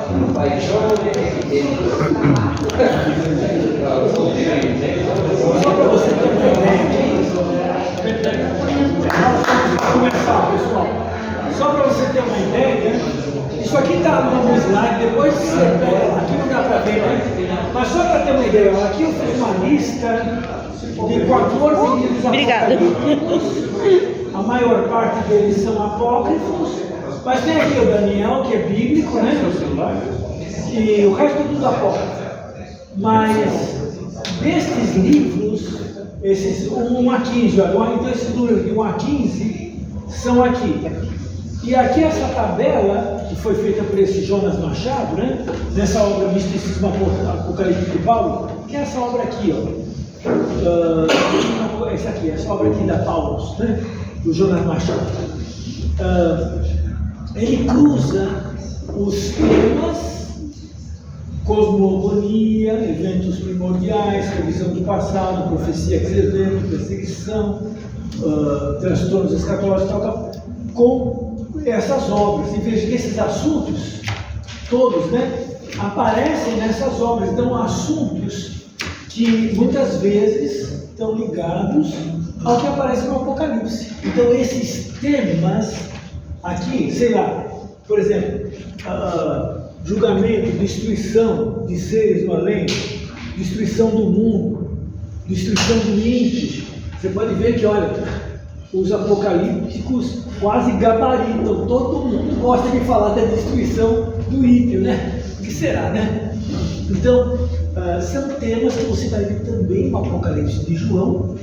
Só para você ter uma ideia, vamos começar, pessoal. Só para você ter uma ideia, isso aqui está no slide, depois você pega, aqui não dá para ver, né? Mas só para ter uma ideia, aqui eu fiz uma lista de 14 livros apocalípticos. A maior parte deles são apócrifos, mas tem aqui o Daniel, que é bíblico, né? E o resto é tudo apócrifo. Mas destes livros, esses 1 a 15, agora, então esses números de 1 a 15 são aqui. E aqui essa tabela, que foi feita por esse Jonas Machado, né? Nessa obra Misticismo Apocalíptico de Paulo, que é essa obra aqui, ó. Essa aqui, essa obra aqui da Paulus, né? Do Jonas Machado. Ele cruza os temas cosmogonia, eventos primordiais, revisão do passado, profecia que evento, perseguição, transtornos escatológicos, tal, com essas obras. E veja que esses assuntos, todos, né, aparecem nessas obras. Então, assuntos que muitas vezes estão ligados ao que aparece no Apocalipse. Então, esses temas aqui, sei lá, por exemplo, julgamento, destruição de seres no além, destruição do mundo, destruição do ímpio. Você pode ver que, olha, os apocalípticos quase gabaritam. Todo mundo gosta de falar da destruição do ímpio, né? O que será, né? Então, são temas que você vai ver também no Apocalipse de João,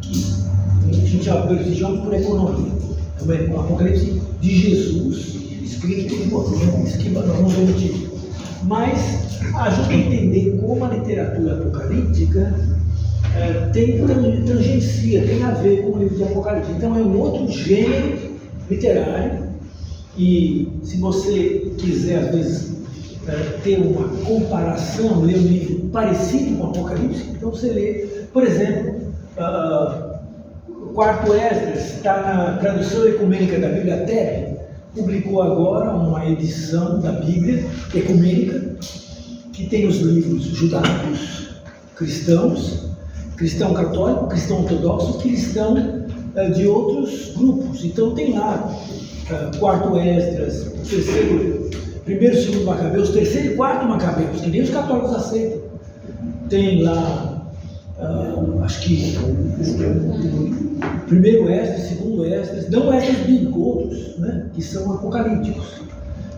que a gente chama de João por economia. Também o Apocalipse de Jesus, escrito em português, que nós vamos ver o título. Mas ajuda a entender como a literatura apocalíptica tangencia, tem a ver com o livro de Apocalipse. Então é um outro gênero literário, e se você quiser, às vezes, ter uma comparação, ler um livro parecido com o Apocalipse, então você lê, por exemplo, o quarto Esdras, está na tradução ecumênica da Bíblia TEB, publicou agora uma edição da Bíblia ecumênica, que tem os livros judaicos, cristãos, cristão católico, cristão ortodoxo, cristão de outros grupos. Então tem lá quarto Esdras, primeiro e segundo Macabeus, terceiro e quarto Macabeus, que nem os católicos aceitam. Tem lá, acho que primeiro Esdras, segundo Esdras, não Esdras bíblico, outros, né, que são apocalípticos.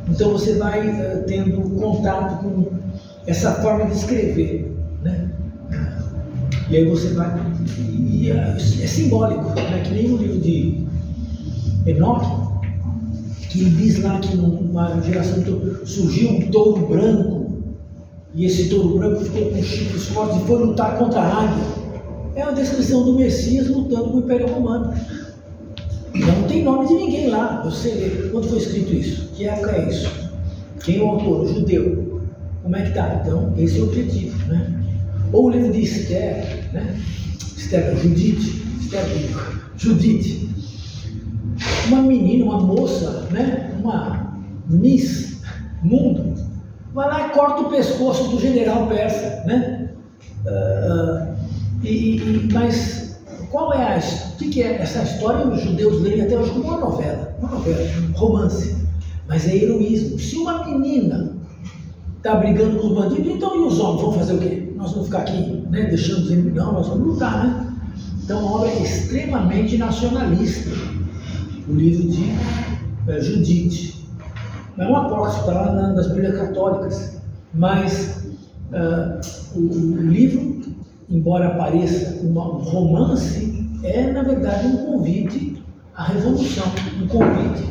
Então você vai tendo contato com essa forma de escrever, né? E aí você vai, é simbólico, né? Que nem no livro de Enoque, que ele diz lá que numa geração surgiu um touro branco, e esse touro branco ficou com chifres fortes e foi lutar contra a águia. É uma descrição do Messias lutando com o Império Romano. Não tem nome de ninguém lá. Você lê, quando foi escrito isso? Que época é isso? Quem é o autor? O judeu. Como é que está? Então, esse é o objetivo, né? Ou o livro de Esther, né? Esther, Judite. Uma menina, uma moça, né? Uma Miss Mundo, vai lá e corta o pescoço do general persa, né? Mas qual é o que é essa história? Os judeus leem até hoje como uma novela, um romance, mas é heroísmo. Se uma menina está brigando com os bandidos, então e os homens vão fazer o quê? Nós vamos ficar aqui, né, deixando os inimigos? Não, nós vamos lutar, né? Então a obra é extremamente nacionalista, o livro de Judite. Não é um apócrifo, está lá nas Bíblias católicas, mas o livro, embora pareça um romance, é na verdade um convite à revolução, um convite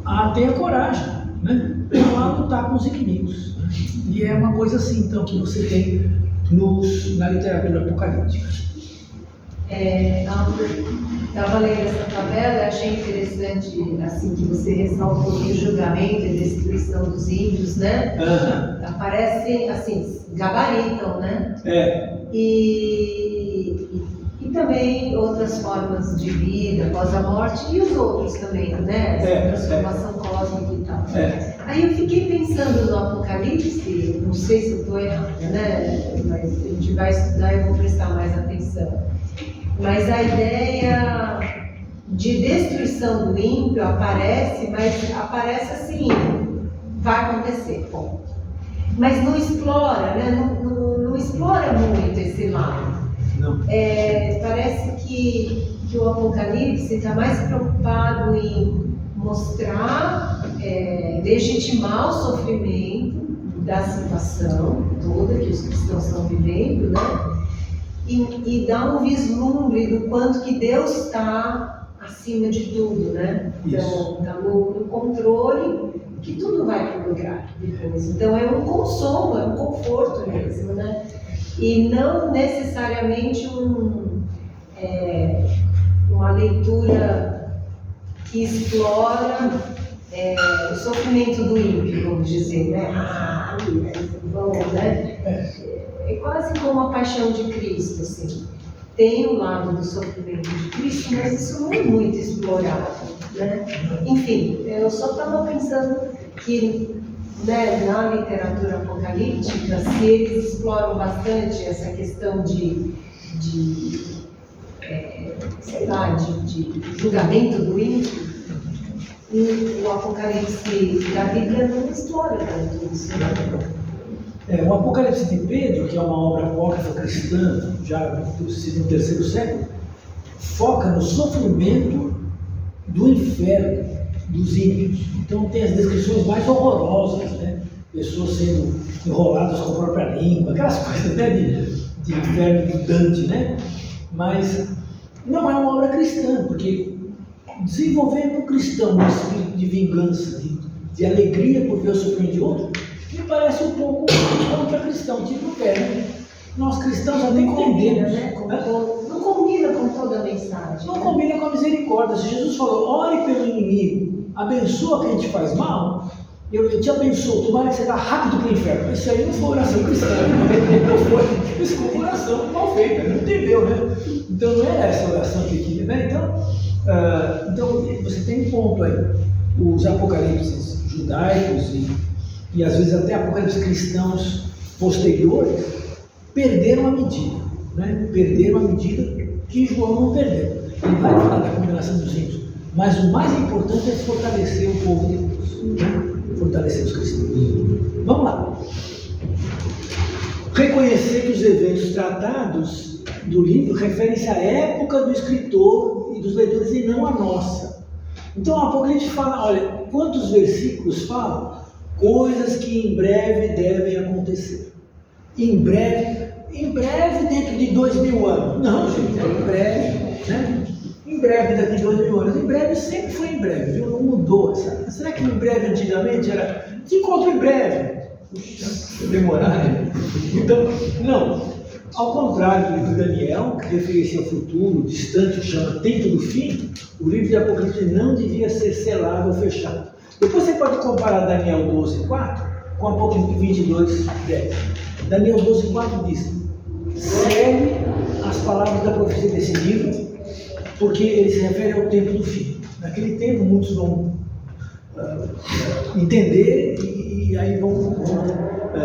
a ter a coragem, né, para lutar com os inimigos. E é uma coisa assim, então, que você tem na literatura apocalíptica. Estava lendo essa tabela, achei interessante assim, que você ressaltou o julgamento e destruição dos índios, né? Aparecem assim, gabaritam, né? E também outras formas de vida após a morte e os outros também, né? Essa transformação cósmica e tal. legal. Aí eu fiquei pensando no Apocalipse, não sei se eu estou errada, né? Mas a gente vai estudar e eu vou prestar mais atenção. Mas a ideia de destruição do ímpio aparece, mas aparece assim, vai acontecer, ponto. Mas não explora, né? Não explora muito esse lado. Parece que o Apocalipse está mais preocupado em mostrar, legitimar o sofrimento da situação toda que os cristãos estão vivendo, né? E dar um vislumbre do quanto que Deus está acima de tudo, né? Então, está no controle, que tudo vai para o lugar depois. Então, é um consolo, é um conforto mesmo, né? E não necessariamente uma leitura que explora o sofrimento do ímpio, vamos dizer, né? Vamos, né? É quase como a paixão de Cristo, assim. Tem o lado do sofrimento de Cristo, mas isso não é muito explorado, né? Enfim, eu só estava pensando que, né, na literatura apocalíptica, se eles exploram bastante essa questão de julgamento do ímpio, e o Apocalipse da Bíblia não explora tanto isso, né? O Apocalipse de Pedro, que é uma obra apócrifa cristã, já no terceiro século, foca no sofrimento do inferno, dos ímpios. Então tem as descrições mais horrorosas, né? Pessoas sendo enroladas com a própria língua, aquelas coisas, né, de inferno de Dante, né? Mas não é uma obra cristã, porque desenvolver no cristão um espírito de vingança, de alegria por ver o sofrimento de outro, me parece um pouco contra-cristão, tipo né? Nós cristãos já nem entendemos, né? Não combina com toda a mensagem. Não combina com a misericórdia. Se Jesus falou, ore pelo inimigo, abençoa quem te faz mal, eu te abençoo, tomara que você vá rápido para o inferno. Isso aí não foi oração cristã, não foi. Isso foi oração mal feita, não entendeu, né? Então não era essa oração que queria, né? Então você tem um ponto aí. Os apocalipses judaicos e às vezes até apocalipses cristãos posteriores perderam a medida, né? Perderam a medida que João não perdeu. Ele vai falar da condenação dos ímpios, mas o mais importante é fortalecer o povo de Deus, né? Fortalecer os cristãos. Vamos lá. Reconhecer que os eventos tratados do livro referem-se à época do escritor e dos leitores e não à nossa. Então o Apocalipse fala, olha, quantos versículos falam? Coisas que em breve devem acontecer. Em breve dentro de 2000 anos. Não, gente, é em breve, né? Em breve daqui de 2000 anos. Em breve sempre foi em breve, viu? Não mudou. Sabe? Será que em breve antigamente era te encontro em breve? Puxa, demorar, né? Então, não. Ao contrário do livro de Daniel, que referia-se ao futuro, distante, que chama tempo do fim, o livro de Apocalipse não devia ser selado ou fechado. Depois você pode comparar Daniel 12:4 com Apocalipse 22:10. Daniel 12:4 diz: segue as palavras da profecia desse livro, porque ele se refere ao tempo do fim. Naquele tempo, muitos vão entender e aí vão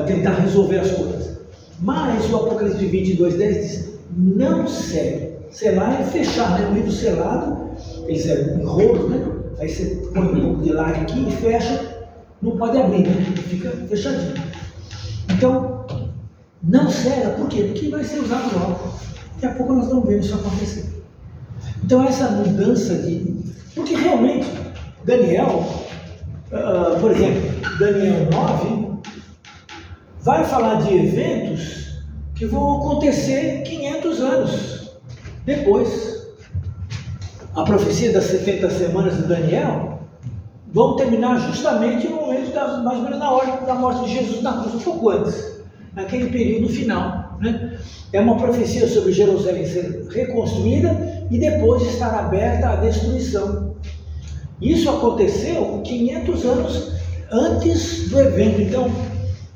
tentar resolver as coisas. Mas o Apocalipse 22:10 diz: não segue. Selar é fechar, né? O livro selado, eles eram enrolos, né? Aí você põe um pouco de lacre aqui e fecha, não pode abrir, né? Fica fechadinho. Então, não cega, por quê? Porque vai ser usado logo. Daqui a pouco nós vamos ver isso acontecer. Então, essa mudança porque realmente, Daniel, por exemplo, Daniel 9, vai falar de eventos que vão acontecer 500 anos depois. A profecia das 70 semanas de Daniel vão terminar justamente no momento mais ou menos na hora da morte de Jesus na cruz, um pouco antes, naquele período final, né? É uma profecia sobre Jerusalém ser reconstruída e depois estar aberta à destruição. Isso aconteceu 500 anos antes do evento. Então,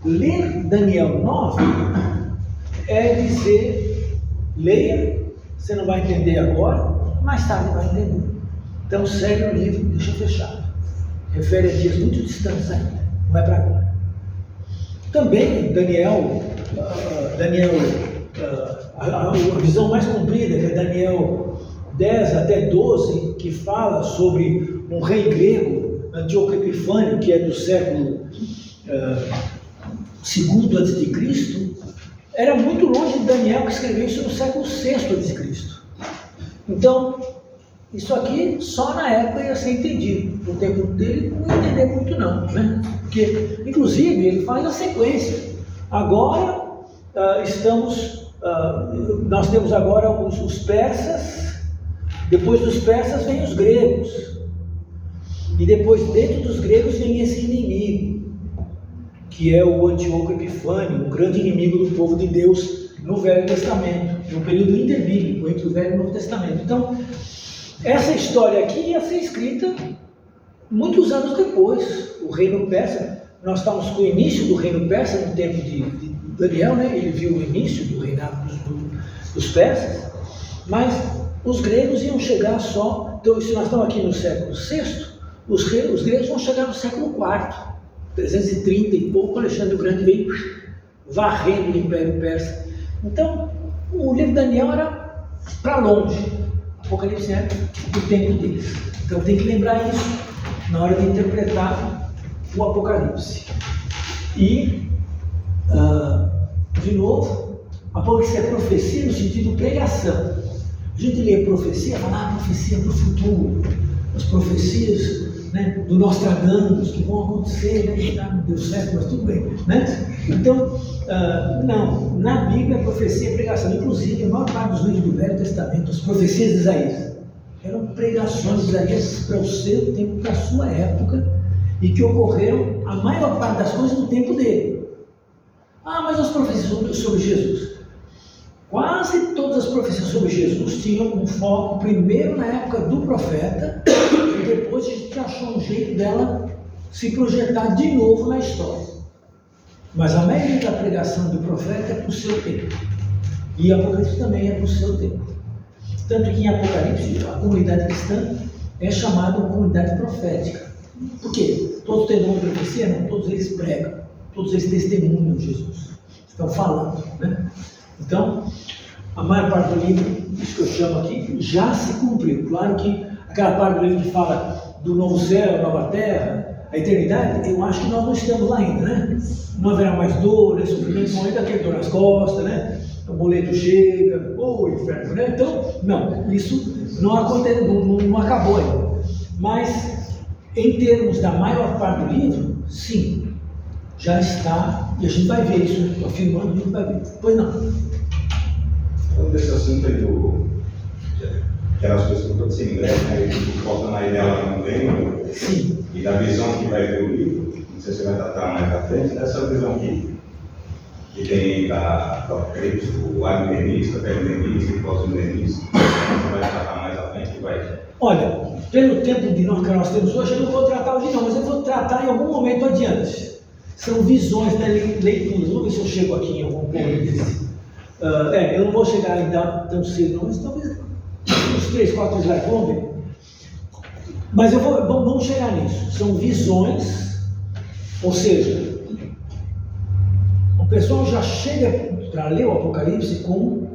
ler Daniel 9 é dizer, leia, você não vai entender agora, mais tarde vai entender. Então segue o livro, deixa fechado. refere a dias muito distantes ainda, não é para agora. Também Daniel, a visão mais comprida, que é Daniel 10 até 12, que fala sobre um rei grego, Antíoco Epifânio, que é do século II a.C., era muito longe de Daniel, que escreveu isso no século VI a.C. Então, isso aqui só na época ia ser entendido. No tempo dele não ia entender muito não, né? Porque, inclusive, ele faz a sequência. Agora, nós temos agora os persas, depois dos persas vem os gregos. E depois, dentro dos gregos, vem esse inimigo, que é o Antíoco Epifânio, um grande inimigo do povo de Deus no Velho Testamento, no período interbíblico, entre o Velho e o Novo Testamento. Então, essa história aqui ia ser escrita muitos anos depois. O reino persa, nós estamos com o início do reino persa no tempo de Daniel, né? Ele viu o início do reinado dos persas, mas os gregos iam chegar só. Então, se nós estamos aqui no século VI, os gregos vão chegar no século IV, 330 e pouco. Alexandre o Grande veio varrendo o Império Persa. Então, o livro de Daniel era para longe. Apocalipse é do tempo deles. Então tem que lembrar isso na hora de interpretar o Apocalipse. E, de novo, Apocalipse é profecia no sentido de pregação. A gente lê profecia, fala, profecia para o futuro. As profecias, né, do Nostradamus que vão acontecer, né? Não deu certo, mas tudo bem, né? Então, não, na Bíblia a profecia é pregação. Inclusive, a maior parte dos livros do Velho Testamento, as profecias de Isaías, eram pregações de Isaías para o seu tempo, para a sua época, e que ocorreram a maior parte das coisas no tempo dele. Mas as profecias sobre Jesus. Quase todas as profecias sobre Jesus tinham um foco primeiro na época do profeta, e depois a gente achou um jeito dela se projetar de novo na história. Mas a maioria da pregação do profeta é para o seu tempo. E Apocalipse também é para o seu tempo. Tanto que em Apocalipse, a comunidade cristã é chamada uma comunidade profética. Por quê? Todos têm dom de profecia? Não, todos eles pregam. Todos eles testemunham Jesus. Estão falando, né? Então, a maior parte do livro, isso que eu chamo aqui, já se cumpriu. Claro que aquela parte do livro que fala do novo céu, nova terra, a eternidade, eu acho que nós não estamos lá ainda, né? Não haverá mais dor, nem sofrimento, não ainda tem dor nas costas, né? O boleto chega, o inferno, né? Então, não, isso não aconteceu, não acabou ainda. Mas, em termos da maior parte do livro, sim, já está, e a gente vai ver isso, estou afirmando, a gente vai ver. Pois não. Então, desse assunto aí aquelas coisas que eu estou dizendo, né? Voltando a ideia lá no reino, e da visão que vai ver o livro, não sei se vai tratar mais à frente, dessa visão que tem da Apocalipse, o amilenista, pré-milenista e pós-milenista, vai tratar mais à frente, vai. Olha, pelo tempo que nós temos hoje, eu não vou tratar hoje não, mas eu vou tratar em algum momento adiante. São visões, né, leituras. Vamos ver se eu chego aqui em algum ponto desse. Eu não vou chegar ainda tão cedo não, mas talvez uns 3, 4 slides, vamos ver. Mas vamos chegar nisso. São visões, ou seja, o pessoal já chega para ler o Apocalipse com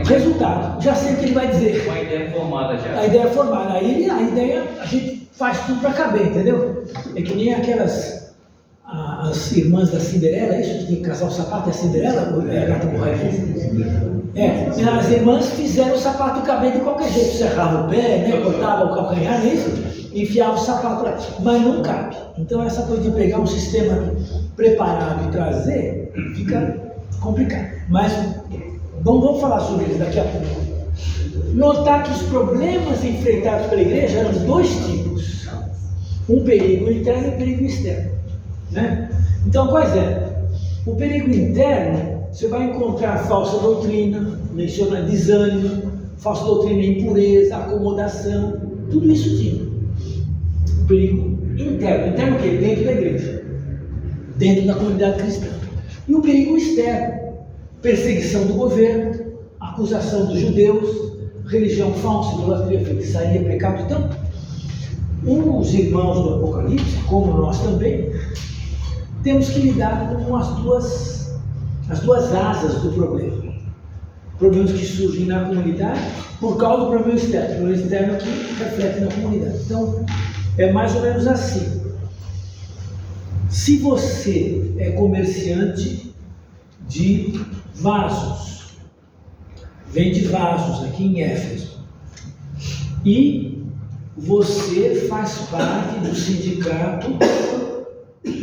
resultado. Já sei o que ele vai dizer. Com a ideia formada já. A ideia é formada. Aí a ideia, a gente faz tudo para caber, entendeu? É que nem as irmãs da Cinderela, é isso? Que tem que casar o sapato, é a Cinderela? Ou é a gata borracha? As irmãs fizeram o sapato caber de qualquer jeito. Serrava o pé, né? Cortava o calcanhar, é isso? Enfiava o sapato lá. Mas não cabe. Então essa coisa de pegar um sistema preparado e trazer, fica complicado. Mas vamos falar sobre eles daqui a pouco. Notar que os problemas enfrentados pela igreja eram de dois tipos. Um perigo interno e um perigo externo, né? Então, quais eram? O perigo interno, você vai encontrar falsa doutrina, menciona desânimo, falsa doutrina, impureza, acomodação, tudo isso tinha. O perigo interno. Interno o quê? Dentro da igreja, dentro da comunidade cristã. E o perigo externo, perseguição do governo, acusação dos judeus, religião falsa, idolatria, feitiçaria, pecado. Então, Os irmãos do Apocalipse, como nós também, temos que lidar com as duas asas do problema. Problemas que surgem na comunidade por causa do problema externo. O problema externo que reflete na comunidade. Então, é mais ou menos assim. Se você é comerciante de vasos, vende vasos aqui em Éfeso, e você faz parte do sindicato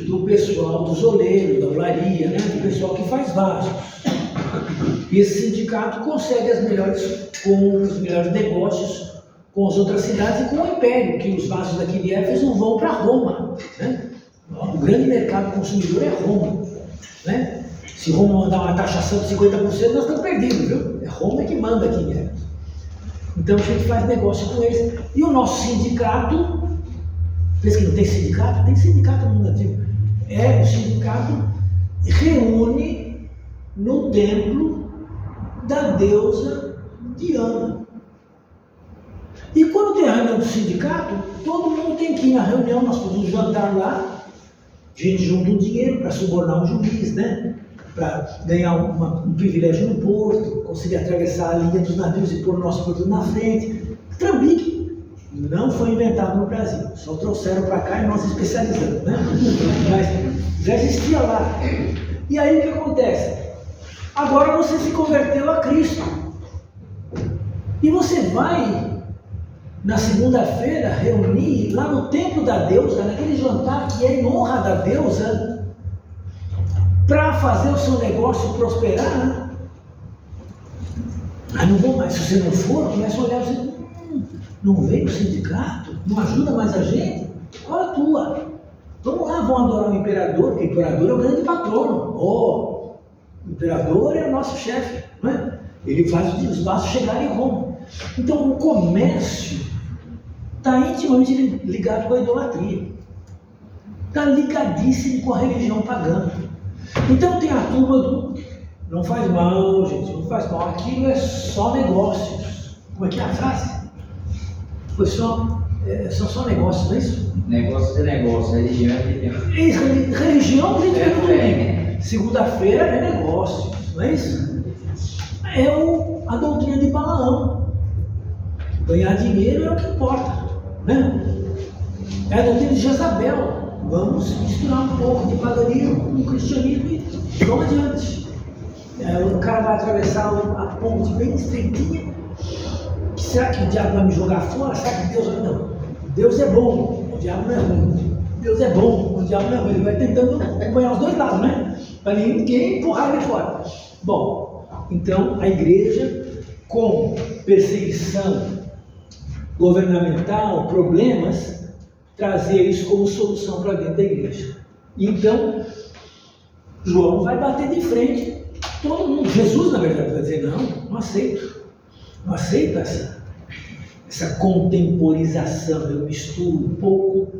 do pessoal dos oleiros, da olaria, né? Do pessoal que faz vasos. E esse sindicato consegue os melhores negócios com as outras cidades e com o império, que os vasos daqui de Éfeso não vão para Roma, né? O grande mercado consumidor é Roma, né? Se Roma mandar uma taxação de 50%, nós estamos perdidos, viu? É Roma que manda aqui em Éfeso. Então a gente faz negócio com eles. E o nosso sindicato, pensa que não tem sindicato? Tem sindicato no mundo antigo. O sindicato reúne no templo da deusa Diana. E quando tem a reunião do sindicato, todo mundo tem que ir na reunião, nós podemos jantar lá, a gente junta um dinheiro para subornar um juiz, né? Para ganhar um privilégio no porto, conseguir atravessar a linha dos navios e pôr o nosso produto na frente. Trambique não foi inventado no Brasil, só trouxeram para cá e nós especializamos, né? Mas já existia lá. E aí o que acontece? Agora você se converteu a Cristo. E você vai, na segunda-feira, reunir lá no templo da deusa, naquele jantar que é em honra da deusa, para fazer o seu negócio prosperar, né? Mas não vou mais, se você não for, começa a olhar e dizer, não veio o sindicato, não ajuda mais a gente, qual a tua? Vamos lá, vamos adorar o imperador, porque o imperador é o grande patrono. O imperador é o nosso chefe, não é? Ele faz os vasos chegarem em Roma. Então o comércio está intimamente ligado com a idolatria, está ligadíssimo com a religião pagã. Então tem a turma do não faz mal, gente, não faz mal, aquilo é só negócios. Como é que é a frase? Foi são só negócios, não é isso? Negócio é negócio, religião é religião. Religião, a gente vê no domingo. Segunda-feira é negócio, não é isso? É a doutrina de Balaão. Ganhar dinheiro é o que importa, né? É a doutrina de Jezabel. Vamos misturar um pouco de paganismo com o cristianismo e vamos adiante. O cara vai atravessar a ponte bem estreitinha. Será que o diabo vai me jogar fora? Será que Deus vai? Não. Deus é bom, o diabo não é ruim. Deus é bom, o diabo não é ruim. Ele vai tentando acompanhar os dois lados, né? Para ninguém empurrar ele fora. Bom, então a igreja, com perseguição governamental, problemas, trazer isso como solução para dentro da igreja. Então, João vai bater de frente todo mundo. Jesus, na verdade, vai dizer, não aceito. Não aceito essa contemporização. Eu misturo um pouco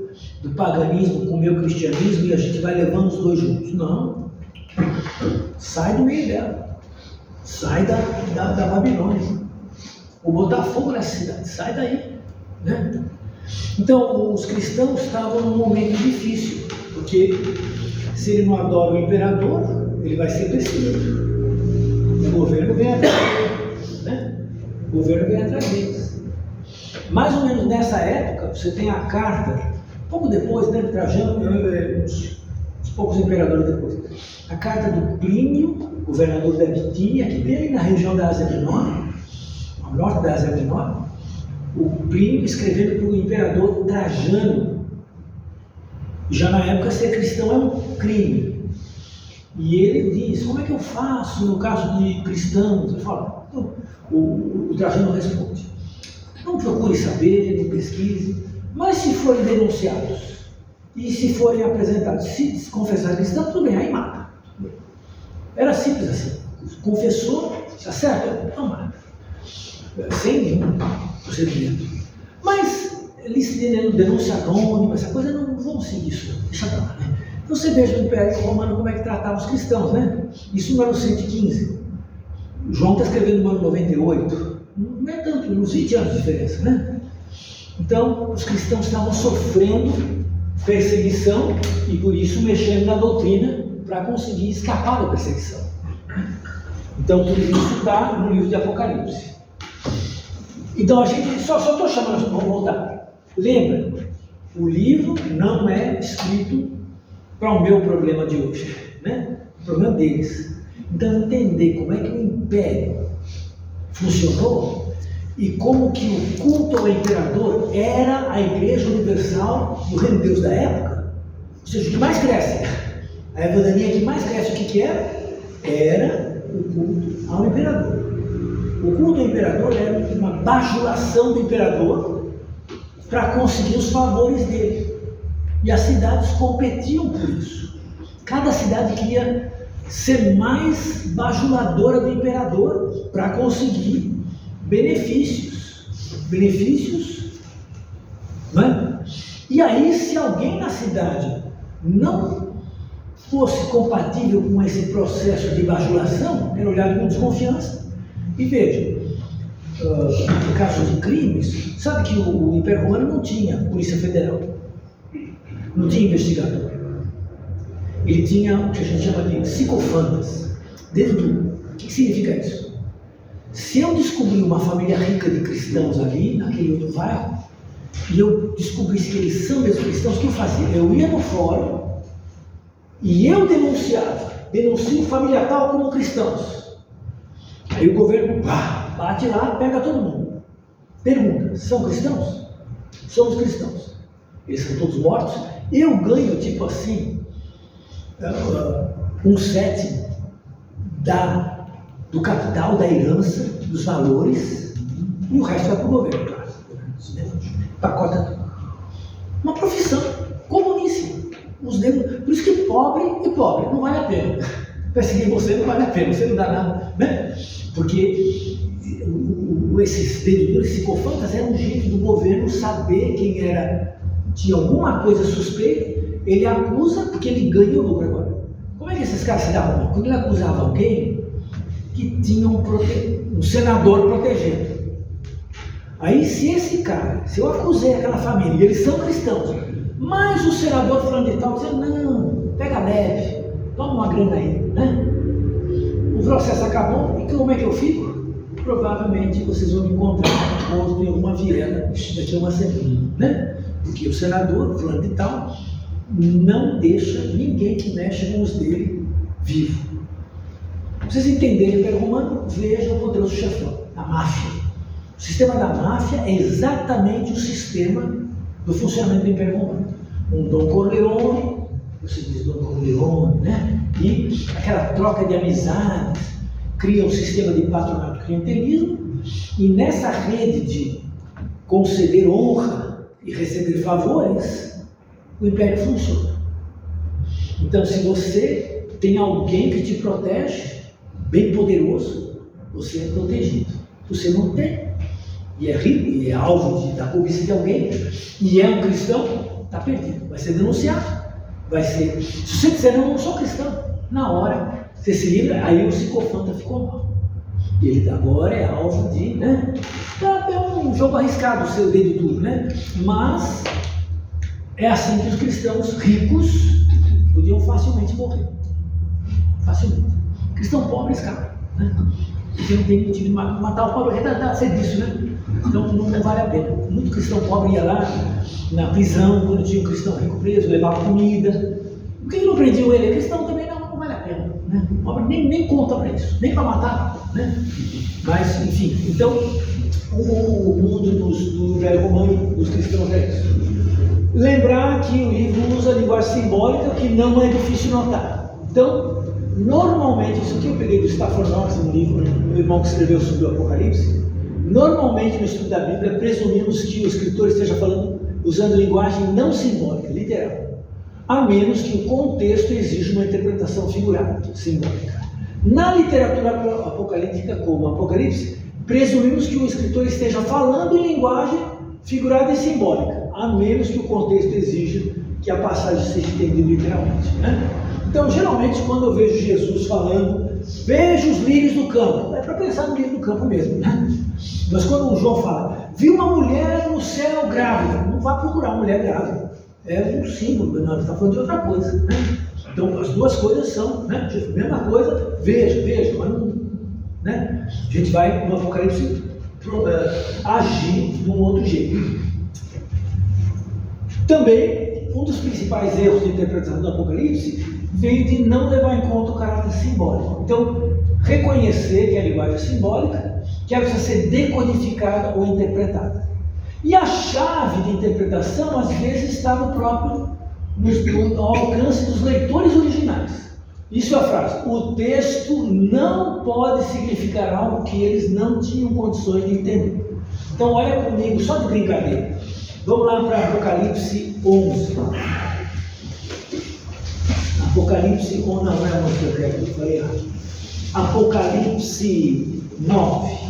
do paganismo com o meu cristianismo e a gente vai levando os dois juntos. Não. Sai do meio dela. Sai da Babilônia. Vou botar fogo nessa cidade. Sai daí. Né? Então, os cristãos estavam num momento difícil, porque se ele não adora o imperador, ele vai ser perseguido. O governo vem atrás deles, né? O governo vem atrás deles. Mais ou menos nessa época, você tem a carta, pouco depois, né, Trajano, uns poucos imperadores depois, a carta do Plínio, governador da Bitínia, que vem ali na região da Ásia Menor, ao norte da Ásia Menor, o Plínio escrevendo para o imperador Trajano. Já na época, ser cristão é um crime. E ele diz, como é que eu faço no caso de cristãos? Ele fala, o Trajano responde, não procure saber, não pesquise, mas se forem denunciados e se forem apresentados, se confessarem cristão, tudo bem, aí mata. Era simples assim. Confessou, está certo? Não mata. Sem nenhum procedimento. Mas eles tendo denúncia anônima, essa coisa, não vão seguir isso, deixa pra lá, né? Então você veja no Império Romano como é que tratava os cristãos, né? Isso no ano 115. João está escrevendo no ano 98. Não é tanto, uns 20 anos de diferença, né? Então, os cristãos estavam sofrendo perseguição e por isso mexendo na doutrina para conseguir escapar da perseguição. Então, tudo isso está no livro de Apocalipse. Então, a gente só estou chamando, vamos voltar. Lembra, o livro não é escrito para o meu problema de hoje, né? O problema deles. Então, entender como é que o império funcionou e como que o culto ao imperador era a Igreja Universal do Reino de Deus da época. Ou seja, o que mais cresce, a evangelização que mais cresce, o que era? Era o culto ao imperador. O culto ao imperador era uma bajulação do imperador para conseguir os favores dele. E as cidades competiam por isso. Cada cidade queria ser mais bajuladora do imperador para conseguir benefícios. Benefícios, né? E aí, se alguém na cidade não fosse compatível com esse processo de bajulação, era olhado com desconfiança. E veja, no caso de crimes, sabe que o Império Romano não tinha Polícia Federal, não tinha investigador. Ele tinha o que a gente chama de psicofantas, dedo duro. O que significa isso? Se eu descobrir uma família rica de cristãos ali, naquele outro bairro, e eu descobrisse que eles são mesmo cristãos, o que eu fazia? Eu ia no fórum e eu denuncio família tal como cristãos. Aí o governo bate lá, pega todo mundo. Pergunta, são cristãos? Somos cristãos. Eles são todos mortos. Eu ganho, tipo assim, 1/7 do capital, da herança, dos valores, e o resto vai para o governo, claro. Pacota tudo. Uma profissão comuníssima. Por isso que pobre não vale a pena. Perseguir você não vale a pena, você não dá nada, né? Porque esses devedores psicofantas eram um jeito do governo saber quem era, tinha alguma coisa suspeita, ele acusa porque ele ganha o lucro agora. Como é que esses caras se davam? Quando ele acusava alguém que tinha um senador protegendo. Aí se eu acusei aquela família, e eles são cristãos, mas o senador falando de tal, dizendo, não, pega leve, toma uma grana aí, né? O processo acabou, e como é que eu fico? Provavelmente vocês vão me encontrar morto em alguma viela daqui a uma semana, né? Porque o senador, falando de tal, não deixa ninguém que mexe com os dele vivo. Para vocês entenderem o Império Romano, vejam o poderoso chefão, a máfia. O sistema da máfia é exatamente o sistema do funcionamento do Império Romano. Um Dom Corleone, você diz Dom Corleone, né? E aquela troca de amizades, cria um sistema de patronato clientelismo, e nessa rede de conceder honra e receber favores, o Império funciona. Então, se você tem alguém que te protege, bem poderoso, você é protegido. Se você não tem, e é rico, e é alvo da cobiça de alguém, e é um cristão, está perdido. Vai ser denunciado. Se você disser, não sou cristão, na hora você se livra, aí o psicofanta ficou mal. Ele agora é alvo de, né? É um jogo arriscado, o seu dedo duro, né? Mas é assim que os cristãos ricos podiam facilmente morrer. Facilmente. Cristão pobre escapa, né? Porque não tem motivo de matar o pobre, retardado, sei disso, né? Então não vale a pena. Muito cristão pobre ia lá na prisão, quando tinha um cristão rico preso, levava comida. Por que não prendiam ele? Cristão também não vale a pena, né? O pobre nem conta para isso, nem para matar, né? Mas, enfim, então o mundo do Império Romano, dos cristãos é isso. Lembrar que o livro usa a linguagem simbólica, que não é difícil notar. Então, normalmente, isso aqui eu peguei do Stafford Knox, um livro, meu irmão que escreveu sobre o Apocalipse. Normalmente, no estudo da Bíblia, presumimos que o escritor esteja falando, usando linguagem não simbólica, literal, a menos que o contexto exija uma interpretação figurada, simbólica. Na literatura apocalíptica, como Apocalipse, presumimos que o escritor esteja falando em linguagem figurada e simbólica, a menos que o contexto exija que a passagem seja entendida literalmente, né? Então, geralmente, quando eu vejo Jesus falando, vejo os lírios do campo, é para pensar no lírio do campo mesmo, né? Mas quando o João fala, viu uma mulher no céu grávida. Não vá procurar mulher grávida. É um símbolo, não, está falando de outra coisa. Né? Então, as duas coisas são, né? A mesma coisa, veja, mas não. Né? A gente vai no Apocalipse agir de um outro jeito. Também, um dos principais erros de interpretação do Apocalipse vem de não levar em conta o caráter simbólico. Então, reconhecer que a linguagem é simbólica, que ela precisa ser decodificada ou interpretada. E a chave de interpretação, às vezes, está no alcance dos leitores originais. Isso é a frase: o texto não pode significar algo que eles não tinham condições de entender. Então, olha comigo, só de brincadeira. Vamos lá para Apocalipse 11. Apocalipse 11, não é a que eu quero, eu falei errado. Apocalipse 9.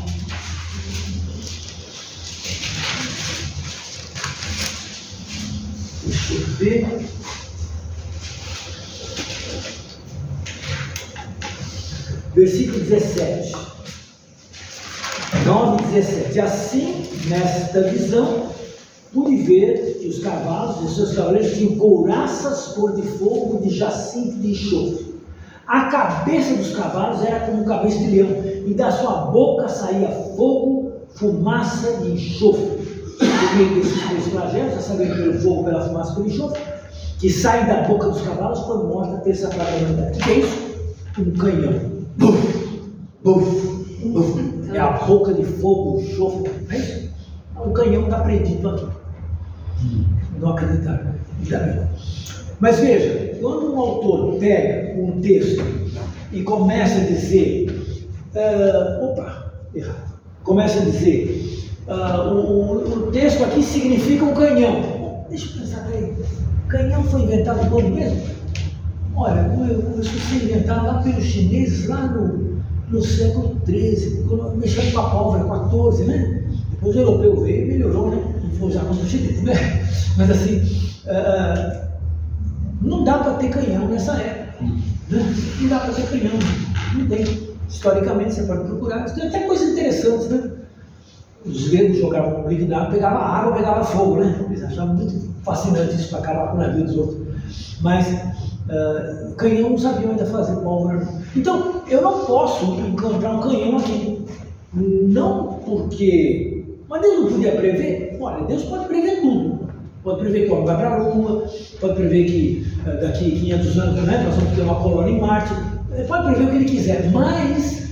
Deixa eu ver. Versículo 17. 9 e 17. Assim, nesta visão, pude ver que os cavalos e seus cavaleiros tinham couraças cor de fogo de jacinto de enxofre. A cabeça dos cavalos era como cabeça de leão, e da sua boca saía fogo, fumaça e enxofre. Por meio desses três flagelos, a saber, pelo fogo, pela fumaça e pelo enxofre, que saem da boca dos cavalos quando mostra a terça praga da humanidade. O que é isso? Um canhão. Buf, buf, buf. É a boca de fogo, enxofre. Não é isso? O canhão está prendido aqui. Não acreditaram. Ainda bem. Mas veja, quando um autor pega um texto e começa a dizer, começa a dizer, o texto aqui significa um canhão. Deixa eu pensar aí, canhão foi inventado quando mesmo? Olha, começou a ser inventado lá pelos chineses, lá no século XIII, quando mexeram com a pólvora, 14, né? Depois o europeu veio e melhorou, né? E foi usar contra os chineses, né? Mas assim, não dá para ter canhão nessa época. Né? Não dá para ter canhão, não tem. Historicamente, você pode procurar. Tem até coisas interessantes, né? Os gregos jogavam um líquido d'água, pegava água, pegava fogo, né? Eles achavam muito fascinante isso para acabar com o navio dos outros. Mas canhão não sabiam ainda fazer pólvora. Então, eu não posso encontrar um canhão aqui. Não porque... Mas Deus não podia prever? Olha, Deus pode prever tudo. Pode prever que o homem vai para a Lua, pode prever que daqui 500 anos, né, nós vamos ter uma colônia em Marte. Pode prever o que ele quiser. Mas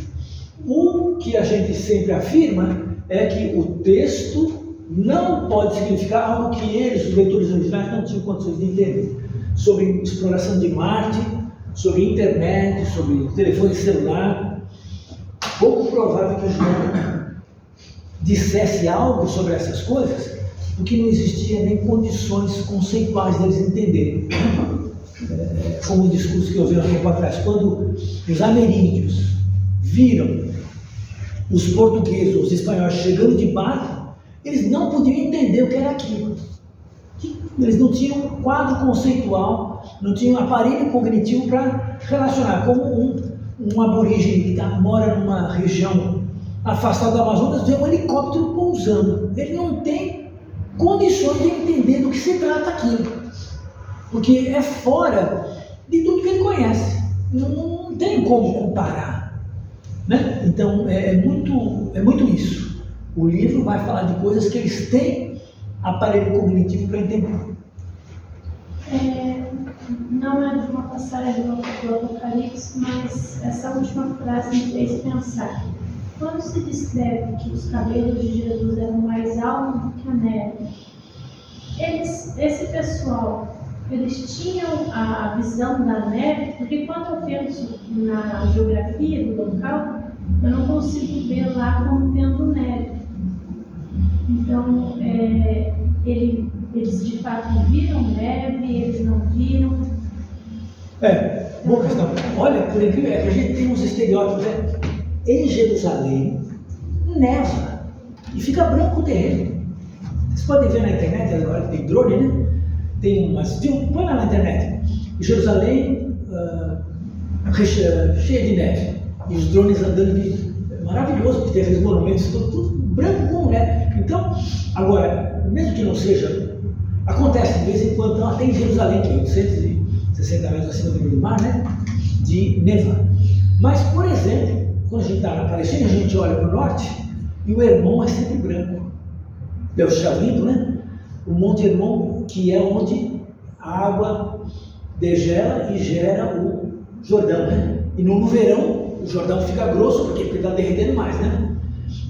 o que a gente sempre afirma é que o texto não pode significar algo que eles, os leitores originais, não tinham condições de entender. Sobre exploração de Marte, sobre internet, sobre telefone celular. Pouco provável que o João dissesse algo sobre essas coisas, porque não existia nem condições conceituais deles entenderem. Como o discurso que eu vi há um tempo atrás, quando os ameríndios viram os portugueses, os espanhóis chegando de barco, eles não podiam entender o que era aquilo. Eles não tinham um quadro conceitual, não tinham um aparelho cognitivo para relacionar. Como um aborígene que mora numa região afastada do Amazonas, vê um helicóptero pousando. Ele não tem condições de entender do que se trata aquilo, porque é fora de tudo que ele conhece. Não tem como comparar, né? Então é muito isso. O livro vai falar de coisas que eles têm aparelho cognitivo para entender. Não é de uma passagem do Apocalipse, mas essa última frase me fez pensar. Quando se descreve que os cabelos de Jesus eram mais altos do que a neve, esse pessoal, eles tinham a visão da neve, porque quando eu penso na geografia do local, eu não consigo ver lá como tendo neve. Então, eles de fato viram neve, eles não viram. Boa questão. Olha, por incrível que a gente tem uns estereótipos, né? Em Jerusalém, neva e fica branco o terreno. Vocês podem ver na internet, agora tem drone, né? Tem umas. Põe lá na internet. Jerusalém cheia de neve. E os drones andando. É maravilhoso, porque tem aqueles monumentos, tudo branco como neve. Então, agora, mesmo que não seja, acontece de vez em quando, então, até em Jerusalém, que é 860 metros acima do nível do mar, né, de nevar. Mas, por exemplo, quando a gente está na Palestina, a gente olha para o norte e o Hermon é sempre branco. É o céu limpo, né? O Monte Hermon, que é onde a água degela e gera o Jordão, né? E no verão o Jordão fica grosso porque está derretendo mais, né?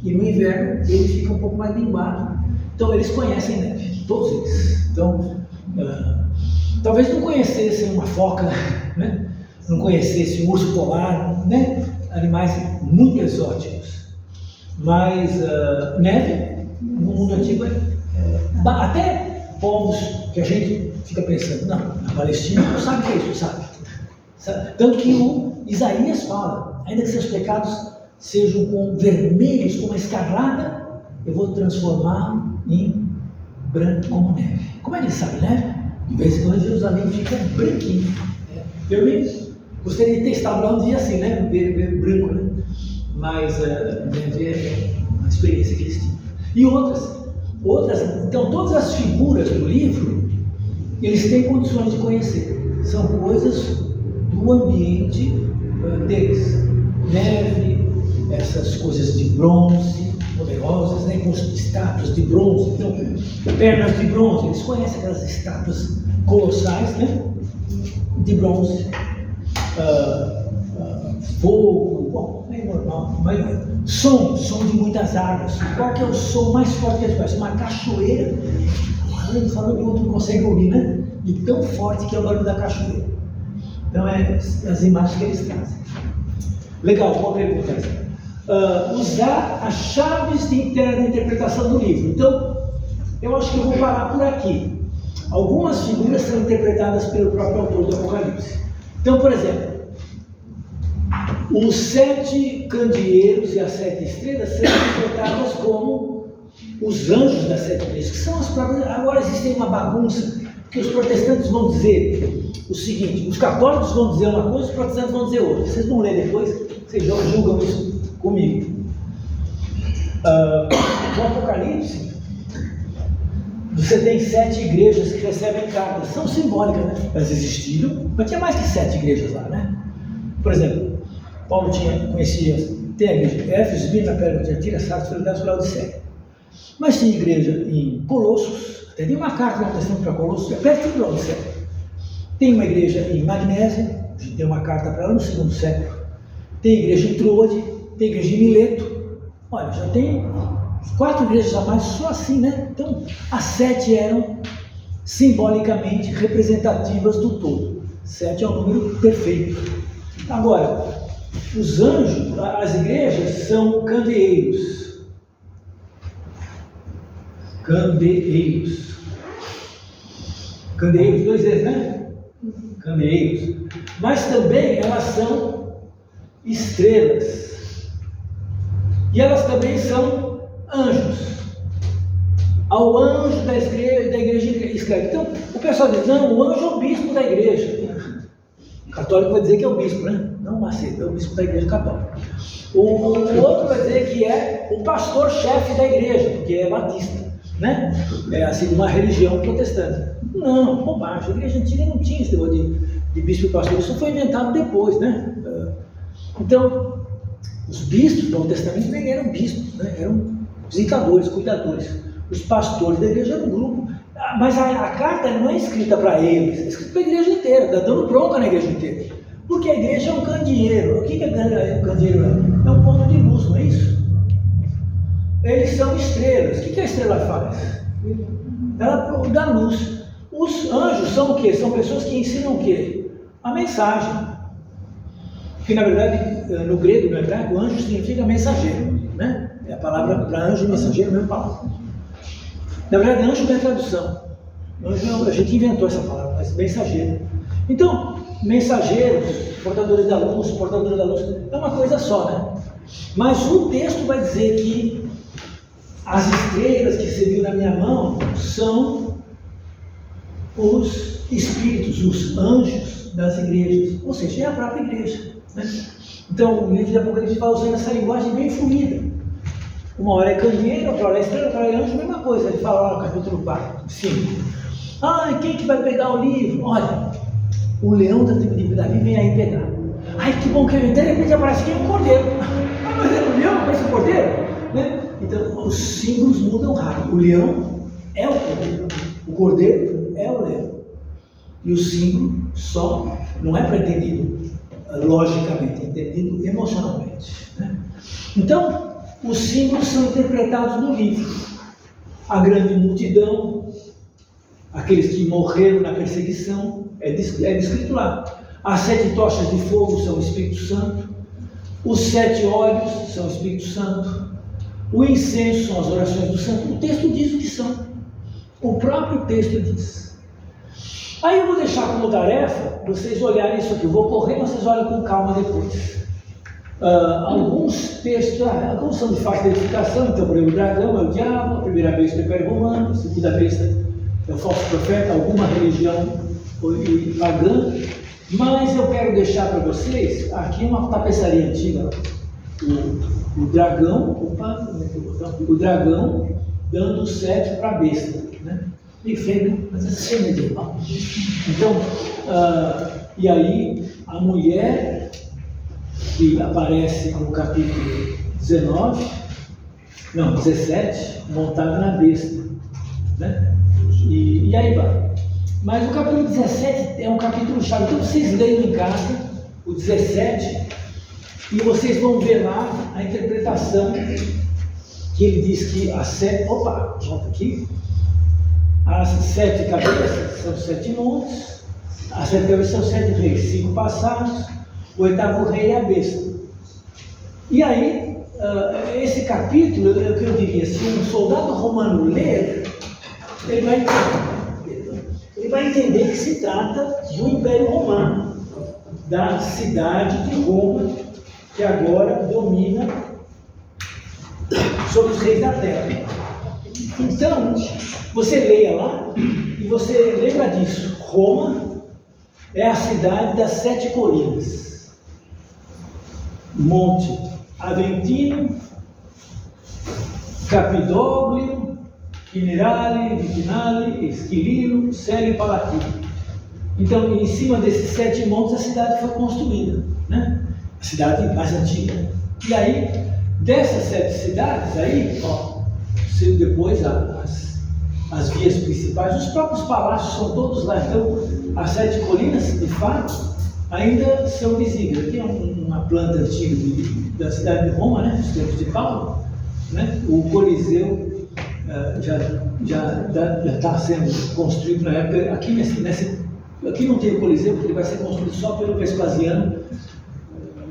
E no inverno ele fica um pouco mais linguado. Então eles conhecem neve, todos eles. Então, talvez não conhecessem uma foca, né? Não conhecessem um urso polar, né? Animais muito exóticos. Mas neve, no mundo antigo, até povos que a gente fica pensando, não, na Palestina não sabe o que é isso, sabe? Tanto que o Isaías fala, ainda que seus pecados sejam como vermelhos, como a escarlata, eu vou transformar em branco como neve. Como é que ele sabe, né? De vez em quando Jerusalém fica branquinho. Eu mesmo gostaria de testar um dia assim, né? Ver branco, né? Mas neve é uma experiência que eles tinham. E outras, então todas as figuras do livro, eles têm condições de conhecer. São coisas do ambiente deles. Neve, essas coisas de bronze, poderosas, né, com estátuas de bronze, então, pernas de bronze, eles conhecem aquelas estátuas colossais, né, de bronze, fogo, bom, é normal, mas som de muitas águas. Qual que é o som mais forte que eles conhecem? Uma cachoeira, falando que o outro não consegue ouvir, né, de tão forte que é o barulho da cachoeira. Então, as imagens que eles trazem. Legal, boa pergunta. Usar as chaves de interpretação do livro. Então, eu acho que eu vou parar por aqui. Algumas figuras são interpretadas pelo próprio autor do Apocalipse. Então, por exemplo, os 7 candeeiros e as 7 estrelas são interpretadas como os anjos das 7 igrejas, que são as próprias. Agora existe uma bagunça, que os protestantes vão dizer o seguinte, os católicos vão dizer uma coisa, os protestantes vão dizer outra. Vocês vão ler depois, vocês julgam isso comigo. No Apocalipse, você tem 7 igrejas que recebem cartas, são simbólicas, né? Elas existiram, mas tinha mais que 7 igrejas lá, né? Por exemplo, Paulo tem a igreja de Éfeso, Esmirna, Pérgamo, Tiatira, Sardes, Filadélfia e Laodiceia. Mas tinha igreja em Colossos, até tem uma carta no Testamento para Colossos, é perto de Laodiceia. Tem uma igreja em Magnésia, a gente tem uma carta para ela no 2º século. Tem igreja em Troade, tem igreja em Mileto. Olha, já tem 4 igrejas a mais só assim, né? Então, as 7 eram simbolicamente representativas do todo. 7 é um número perfeito. Agora, os anjos, as igrejas são candeeiros. Candeeiros, 2 vezes, né? Candeeiros. Mas também elas são estrelas. E elas também são anjos. Ao anjo da igreja escreve. Então, o pessoal diz, não, o anjo é o bispo da igreja. O católico vai dizer que é o bispo, né? Não o Macedo, é o bispo da igreja católica. O outro vai dizer que é o pastor-chefe da igreja, porque é batista, né? É assim, uma religião protestante. Não, bobagem. A igreja antiga não tinha esse negócio de bispo e pastor. Isso foi inventado depois, né? Então, os bispos do Novo Testamento nem eram bispos, né? Eram visitadores, cuidadores. Os pastores da igreja eram um grupo. Mas a carta não é escrita para eles, é escrita para a igreja inteira, está dando bronca na igreja inteira. Porque a igreja é um candeeiro. O que é candeeiro? É um ponto de luz, não é isso? Eles são estrelas. O que a estrela faz? Ela dá luz. Os anjos são o quê? São pessoas que ensinam o quê? A mensagem. Que na verdade, no grego, no hebraico, anjo significa mensageiro, né? É a palavra para anjo e mensageiro, a mesma palavra. Na verdade, anjo não é tradução. Anjo, a gente inventou essa palavra, mas mensageiro. Então, mensageiros, portadores da luz, é uma coisa só, né? Mas o texto vai dizer que as estrelas que você viu na minha mão são os espíritos, os anjos das igrejas, ou seja, é a própria igreja, né? Então, o livro de Apocalipse vai usando essa linguagem bem fluida. Uma hora é candeeiro, outra hora é estrela, outra hora é anjo, a mesma coisa. Ele fala lá no capítulo 4, 5. Ah, quem que vai pegar o livro? Olha, o leão da tribo de Davi vem aí pegar. Ai, que bom que ele de repente aparece aqui um cordeiro. Ah, mas é o leão, aparece o cordeiro? Né? Então, os símbolos mudam rápido. O leão é o cordeiro. O cordeiro é o leão. E o símbolo só não é pretendido logicamente, é entendido emocionalmente. Né? Então, os símbolos são interpretados no livro. A grande multidão, aqueles que morreram na perseguição, é descrito lá. As 7 tochas de fogo são o Espírito Santo. Os 7 óleos são o Espírito Santo. O incenso são as orações do santo. O texto diz o que são. O próprio texto diz. Aí eu vou deixar como tarefa vocês olharem isso aqui. Eu vou correr, mas vocês olham com calma depois. Alguns textos, alguns são de fácil identificação. Então, por exemplo, o dragão é o diabo, a primeira besta é o Império Romano, a segunda besta é o falso profeta, alguma religião pagã. Mas eu quero deixar para vocês aqui uma tapeçaria antiga. O dragão, o dragão dando o cetro para a besta, né? E feio, mas essa é medieval. Então, e aí a mulher que aparece no capítulo 17, montada na besta, né? E aí vai. Mas o capítulo 17 é um capítulo chave. Então vocês leiam em casa o 17 e vocês vão ver lá a interpretação que ele diz que as 7. Opa, volta aqui. As 7 cabeças são 7 montes, as 7 cabeças são 7 reis, 5 passados, o 8º rei é a besta. E aí, esse capítulo, é o que eu diria, se um soldado romano ler, ele vai entender que se trata do Império Romano, da cidade de Roma, que agora domina sobre os reis da terra. Então, você leia lá e você lembra disso. Roma é a cidade das 7 colinas. Monte Aventino, Capidóglio, Quinerale, Vicinale, Esquilino, Célio e Palatino. Então, em cima desses 7 montes, a cidade foi construída, né? A cidade mais antiga. E aí, dessas 7 cidades aí, depois as vias principais, os próprios palácios são todos lá. Então, as 7 colinas, de fato, ainda são visíveis. Aqui é uma planta antiga da cidade de Roma, né? Dos tempos de Paulo, né? O Coliseu já está sendo construído na época. Aqui não tem o Coliseu, porque ele vai ser construído só pelo Vespasiano,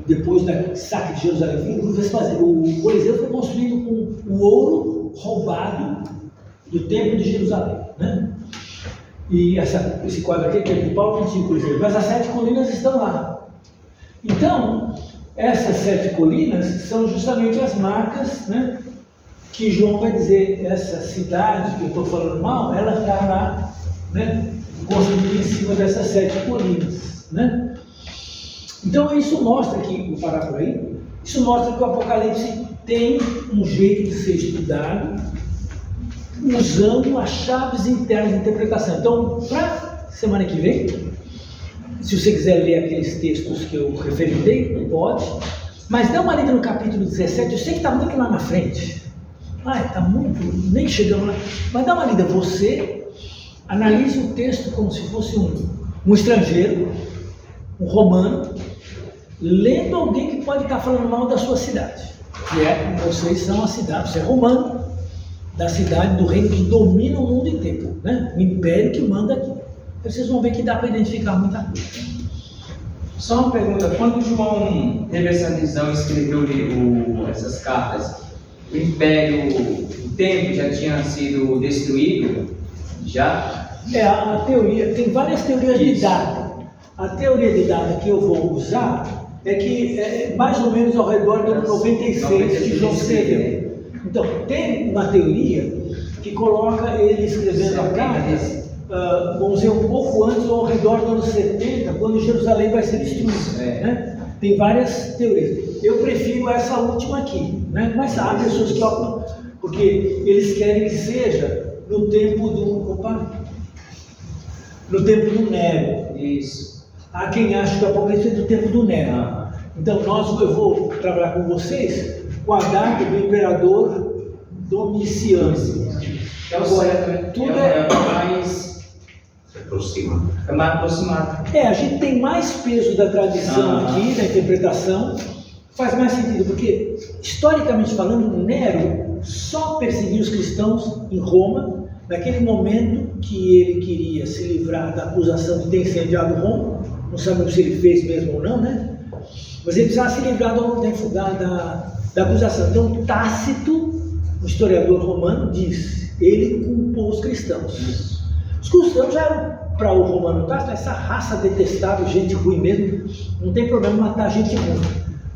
depois do saque de Jerusalém. O Coliseu foi construído com o ouro roubado do templo de Jerusalém, né? E esse quadro aqui, que é de Paulo, não tinha Coliseu, mas as 7 colinas estão lá. Então, essas 7 colinas são justamente as marcas, né, que João vai dizer, essa cidade que eu estou falando mal, ela está lá, né, construída em cima dessas 7 colinas, né? Então isso mostra que, vou parar por aí, isso mostra que o Apocalipse tem um jeito de ser estudado, usando as chaves internas de interpretação. Então, para semana que vem, se você quiser ler aqueles textos que eu referendei, pode, mas dá uma lida no capítulo 17, eu sei que está muito lá na frente, está muito, nem chegamos lá, mas dá uma lida, você analise o texto como se fosse um estrangeiro, um romano, lendo alguém que pode estar falando mal da sua cidade, que vocês são a cidade, você é romano, da cidade, do reino que domina o mundo inteiro, né? O império que manda aqui. Vocês vão ver que dá para identificar muita coisa. Só uma pergunta, quando João teve essa visão e escreveu essas cartas, o império, o templo já tinha sido destruído? Já? A teoria, tem várias teorias de data. A teoria de data que eu vou usar é que é mais ou menos ao redor do ano 96 que João escreveu. Então, tem uma teoria que coloca ele escrevendo a carta, vamos dizer, um pouco antes ou ao redor do ano 70, quando Jerusalém vai ser destruída, né? Tem várias teorias. Eu prefiro essa última aqui, né? Mas há pessoas que optam, porque eles querem que seja no tempo no tempo do Nero. Isso. Há quem acha que o Apocalipse é do tempo do Nero. Então eu vou trabalhar com vocês com a data do imperador Domiciano. Agora, tudo é mais... Se aproxima. É mais aproximado. A gente tem mais peso da tradição aqui, da interpretação, faz mais sentido, porque, historicamente falando, Nero só perseguia os cristãos em Roma, naquele momento que ele queria se livrar da acusação de ter incendiado Roma. Não sabemos se ele fez mesmo ou não, né? Mas ele precisava se livrar da acusação. Então, Tácito, o historiador romano, diz: ele culpou os cristãos. Os cristãos já eram, para o romano Tácito, essa raça detestável, gente ruim mesmo, não tem problema matar gente ruim.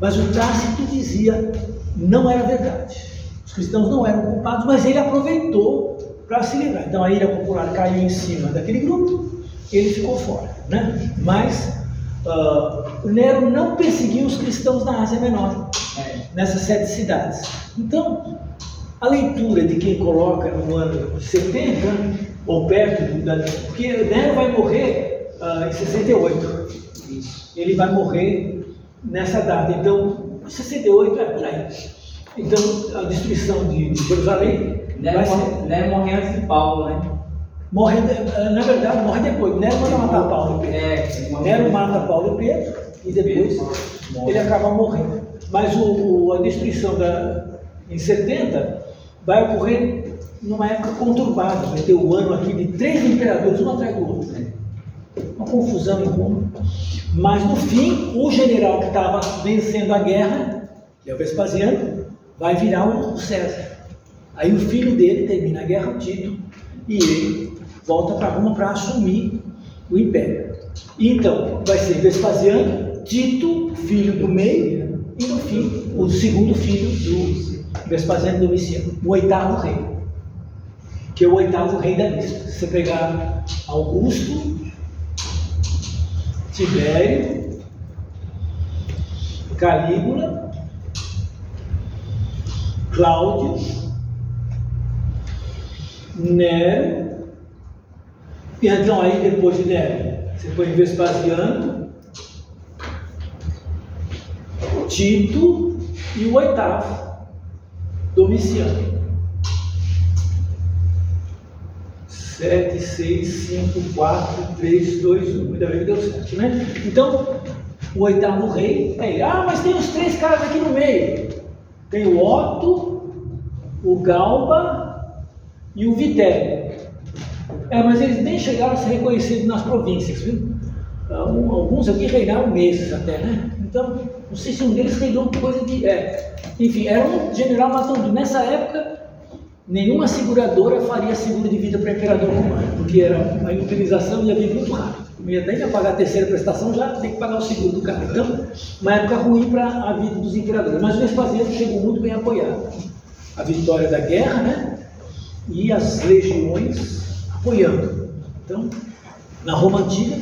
Mas o Tácito dizia: não era verdade. Os cristãos não eram culpados, mas ele aproveitou para se livrar. Então a ira popular caiu em cima daquele grupo, ele ficou fora, né? Mas Nero não perseguiu os cristãos na Ásia Menor, nessas 7 cidades. Então, a leitura de quem coloca no ano 70, ou perto, porque Nero vai morrer em 68. Ele vai morrer nessa data. Então, 68 é por aí. Então, a destruição de Jerusalém. Nero morreu antes de Paulo, né? Na verdade, morre depois. Nero manda matar Paulo e Pedro. Nero mata Paulo e Pedro e depois ele acaba morrendo. Mas a destruição em 70 vai ocorrer numa época conturbada. Vai ter o ano aqui de 3 imperadores, um atrás do outro. Uma confusão em Roma. Mas no fim, o general que estava vencendo a guerra, que é o Vespasiano, vai virar o César. Aí o filho dele termina a guerra, o Tito, e ele volta para Roma para assumir o império. E então, vai ser Vespasiano, Tito, filho do meio, e no fim, o segundo filho do Vespasiano Domiciano, o 8º rei, que é o 8º rei da lista. Se você pegar Augusto, Tibério, Calígula, Cláudio, Nero, e então aí depois de Nero, você põe Vespasiano, Tito e o 8º, Domiciano. 7, 6, 5, 4, 3, 2, 1. Ainda bem que deu certo, né? Então, o 8º rei é ele. Mas tem os 3 caras aqui no meio. Tem o Otto, o Galba e o Vitério. Mas eles nem chegaram a ser reconhecidos nas províncias, viu? Alguns aqui reinaram meses até, né? Então, não sei se um deles reinou coisa de... Enfim, era um general matando. Nessa época, nenhuma seguradora faria seguro de vida para o imperador romano, porque a utilização ia vir muito rápido. Não ia nem pagar a terceira prestação, já tem que pagar o seguro do cara. Então, uma época ruim para a vida dos imperadores. Mas o Vespasiano chegou muito bem apoiado. A vitória da guerra, né? E as legiões apoiando. Então, na Roma Antiga,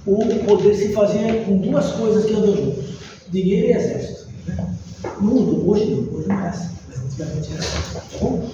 o poder se fazia com 2 coisas que andam juntos: dinheiro e exército. Né? No mundo, hoje não é assim. Tá bom?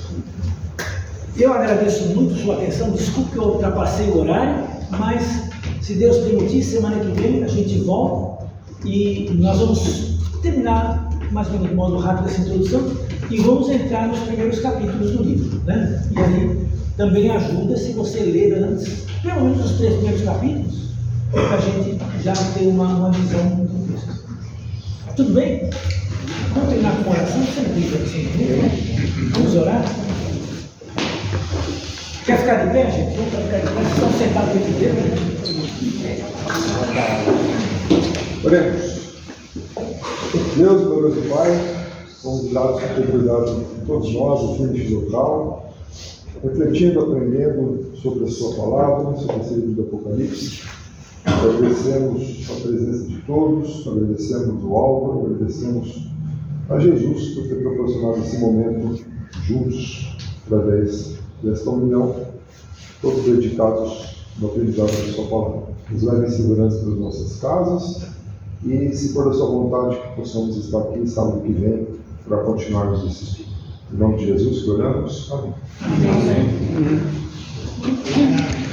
Eu agradeço muito sua atenção. Desculpe que eu ultrapassei o horário, mas se Deus permitir, semana que vem a gente volta e nós vamos terminar mais ou menos de modo rápido essa introdução e vamos entrar nos primeiros capítulos do livro, né? E aí também ajuda se você ler antes, pelo menos os 3 primeiros capítulos, para a gente já ter uma visão do texto. Tudo bem? Vamos terminar com oração, sempre assim, vamos orar? Quer ficar de pé, gente? Vamos ficar de pé, vocês estão sentados aqui inteiro, né? Oremos. Deus, glorioso Pai, somos gratos por ter cuidado de todos nós, o fim deste local, refletindo, aprendendo sobre a sua palavra, sobre esse livro do Apocalipse. Agradecemos a presença de todos, agradecemos o Álvaro, agradecemos a Jesus por ter proporcionado esse momento juntos, através desta união, todos dedicados no aprendizado da sua palavra. Nos leve em segurança para as nossas casas, e, se for da sua vontade, que possamos estar aqui sábado que vem para continuarmos esse estudo. Em nome de Jesus que oramos. Amém. Amém.